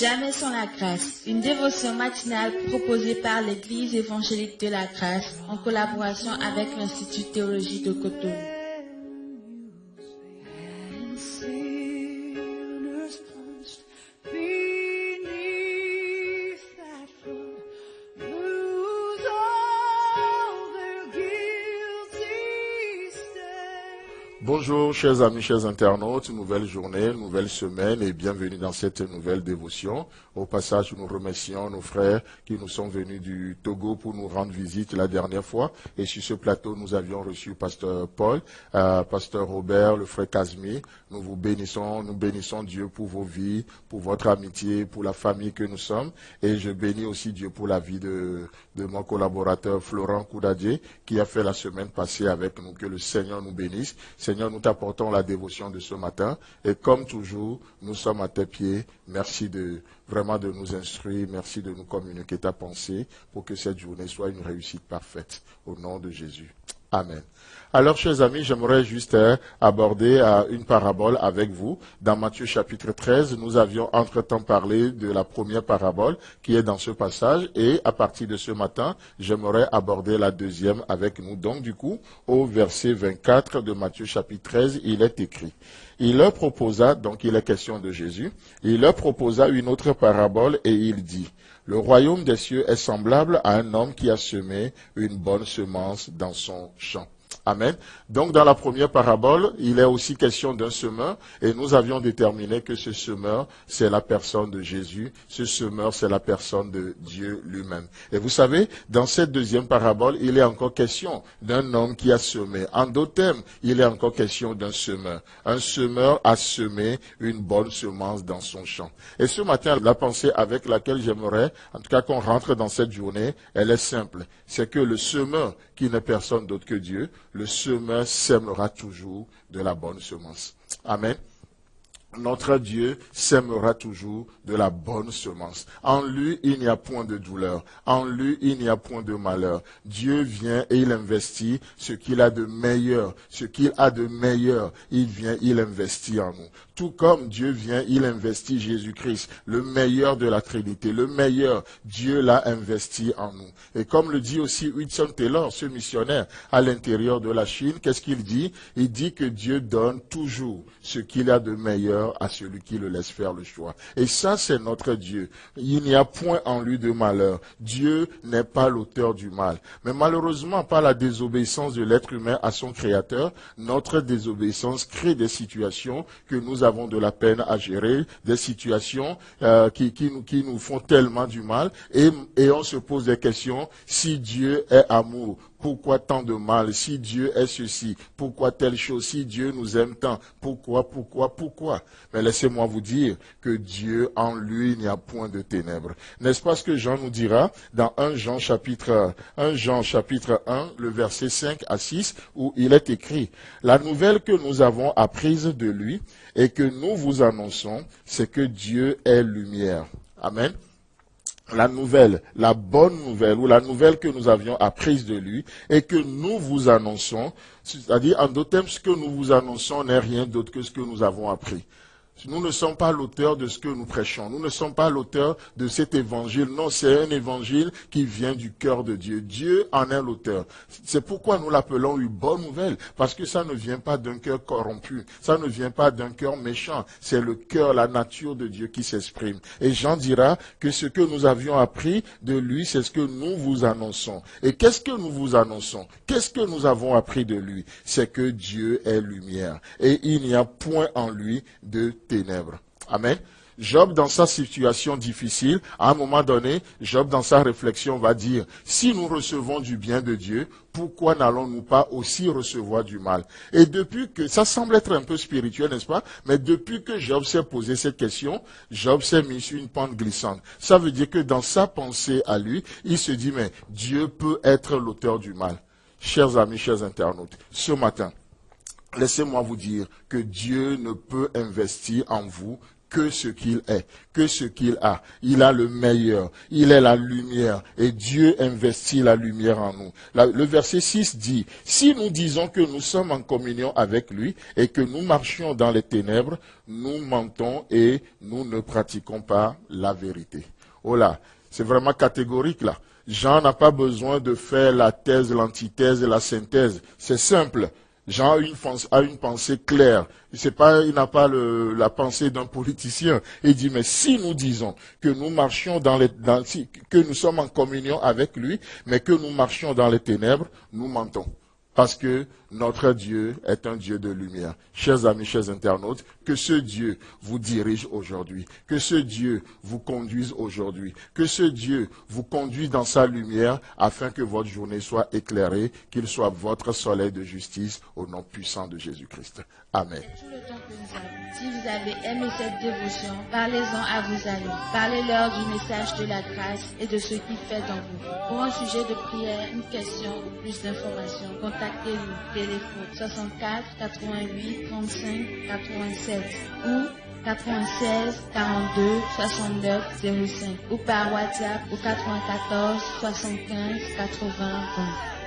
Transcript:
Jamais sans la grâce, une dévotion matinale proposée par l'Église évangélique de la grâce en collaboration avec l'Institut de théologie de Cotonou. Bonjour chers amis, chers internautes, nouvelle journée, nouvelle semaine et bienvenue dans cette nouvelle dévotion. Au passage, nous remercions nos frères qui nous sont venus du Togo pour nous rendre visite la dernière fois. Et sur ce plateau, nous avions reçu Pasteur Paul, Pasteur Robert, le frère Casmi. Nous bénissons Dieu pour vos vies, pour votre amitié, pour la famille que nous sommes. Et je bénis aussi Dieu pour la vie de mon collaborateur Florent Koudadje qui a fait la semaine passée avec nous. Que le Seigneur nous bénisse. Seigneur, nous t'apportons la dévotion de ce matin et comme toujours, nous sommes à tes pieds. Merci vraiment de nous instruire, merci de nous communiquer ta pensée pour que cette journée soit une réussite parfaite. Au nom de Jésus. Amen. Alors, chers amis, j'aimerais juste aborder une parabole avec vous. Dans Matthieu chapitre 13, nous avions entre-temps parlé de la première parabole qui est dans ce passage. Et à partir de ce matin, j'aimerais aborder la deuxième avec nous. Donc, du coup, au verset 24 de Matthieu chapitre 13, il est écrit. Il leur proposa, donc il est question de Jésus, il leur proposa une autre parabole et il dit, le royaume des cieux est semblable à un homme qui a semé une bonne semence dans son champ. Amen. Donc dans la première parabole, il est aussi question d'un semeur et nous avions déterminé que ce semeur, c'est la personne de Jésus. Ce semeur, c'est la personne de Dieu lui-même. Et vous savez, dans cette deuxième parabole, il est encore question d'un homme qui a semé. En d'autres termes, il est encore question d'un semeur. Un semeur a semé une bonne semence dans son champ. Et ce matin, la pensée avec laquelle j'aimerais, en tout cas qu'on rentre dans cette journée, elle est simple. C'est que le semeur, qui n'est personne d'autre que Dieu, le semeur sèmera toujours de la bonne semence. Amen. Notre Dieu sèmera toujours de la bonne semence. En lui, il n'y a point de douleur. En lui, il n'y a point de malheur. Dieu vient et il investit ce qu'il a de meilleur. Ce qu'il a de meilleur, il vient, il investit en nous. Tout comme Dieu vient, il investit Jésus-Christ, le meilleur de la Trinité, le meilleur, Dieu l'a investi en nous. Et comme le dit aussi Hudson Taylor, ce missionnaire à l'intérieur de la Chine, qu'est-ce qu'il dit? Il dit que Dieu donne toujours ce qu'il a de meilleur à celui qui le laisse faire le choix. Et ça, c'est notre Dieu. Il n'y a point en lui de malheur. Dieu n'est pas l'auteur du mal. Mais malheureusement, par la désobéissance de l'être humain à son Créateur, notre désobéissance crée des situations que nous avons de la peine à gérer, des situations qui nous font tellement du mal. Et on se pose des questions, si Dieu est amour, pourquoi tant de mal? Si Dieu est ceci, pourquoi telle chose? Si Dieu nous aime tant, pourquoi? Mais laissez-moi vous dire que Dieu, en lui, il n'y a point de ténèbres. N'est-ce pas ce que Jean nous dira dans 1 Jean chapitre 1, le verset 5 à 6, où il est écrit, la nouvelle que nous avons apprise de lui et que nous vous annonçons, c'est que Dieu est lumière. Amen. La nouvelle, la bonne nouvelle, ou la nouvelle que nous avions apprise de lui et que nous vous annonçons, c'est-à-dire en d'autres termes, ce que nous vous annonçons n'est rien d'autre que ce que nous avons appris. Nous ne sommes pas l'auteur de ce que nous prêchons. Nous ne sommes pas l'auteur de cet évangile. Non, c'est un évangile qui vient du cœur de Dieu. Dieu en est l'auteur. C'est pourquoi nous l'appelons une bonne nouvelle. Parce que ça ne vient pas d'un cœur corrompu. Ça ne vient pas d'un cœur méchant. C'est le cœur, la nature de Dieu qui s'exprime. Et Jean dira que ce que nous avions appris de lui, c'est ce que nous vous annonçons. Et qu'est-ce que nous vous annonçons? Qu'est-ce que nous avons appris de lui? C'est que Dieu est lumière. Et il n'y a point en lui de ténèbres. Amen. Job, dans sa situation difficile, à un moment donné, Job, dans sa réflexion, va dire, si nous recevons du bien de Dieu, pourquoi n'allons-nous pas aussi recevoir du mal? Et depuis que, ça semble être un peu spirituel, n'est-ce pas? Mais depuis que Job s'est posé cette question, Job s'est mis sur une pente glissante. Ça veut dire que dans sa pensée à lui, il se dit, mais Dieu peut être l'auteur du mal. Chers amis, chers internautes, ce matin, laissez-moi vous dire que Dieu ne peut investir en vous que ce qu'il est, que ce qu'il a. Il a le meilleur, il est la lumière et Dieu investit la lumière en nous. Le verset 6 dit, « Si nous disons que nous sommes en communion avec lui et que nous marchions dans les ténèbres, nous mentons et nous ne pratiquons pas la vérité. » Oh là, c'est vraiment catégorique là. Jean n'a pas besoin de faire la thèse, l'antithèse et la synthèse. C'est simple. Jean a une pensée claire. Il n'a pas la pensée d'un politicien. Il dit, mais si nous disons que nous marchions que nous sommes en communion avec lui, mais que nous marchions dans les ténèbres, nous mentons. Parce que notre Dieu est un Dieu de lumière. Chers amis, chers internautes, que ce Dieu vous dirige aujourd'hui, que ce Dieu vous conduise aujourd'hui, que ce Dieu vous conduise dans sa lumière afin que votre journée soit éclairée, qu'il soit votre soleil de justice au nom puissant de Jésus-Christ. Amen. Tout le temps que nous avons. Si vous avez aimé cette dévotion, parlez-en à vos amis. Parlez-leur du message de la grâce et de ce qu'il fait dans vous. Pour un sujet de prière, une question ou plus d'informations, contactez-nous. Téléphone 64 88 35 87 ou 96 42 69 05 ou par WhatsApp au 94 75 80 20.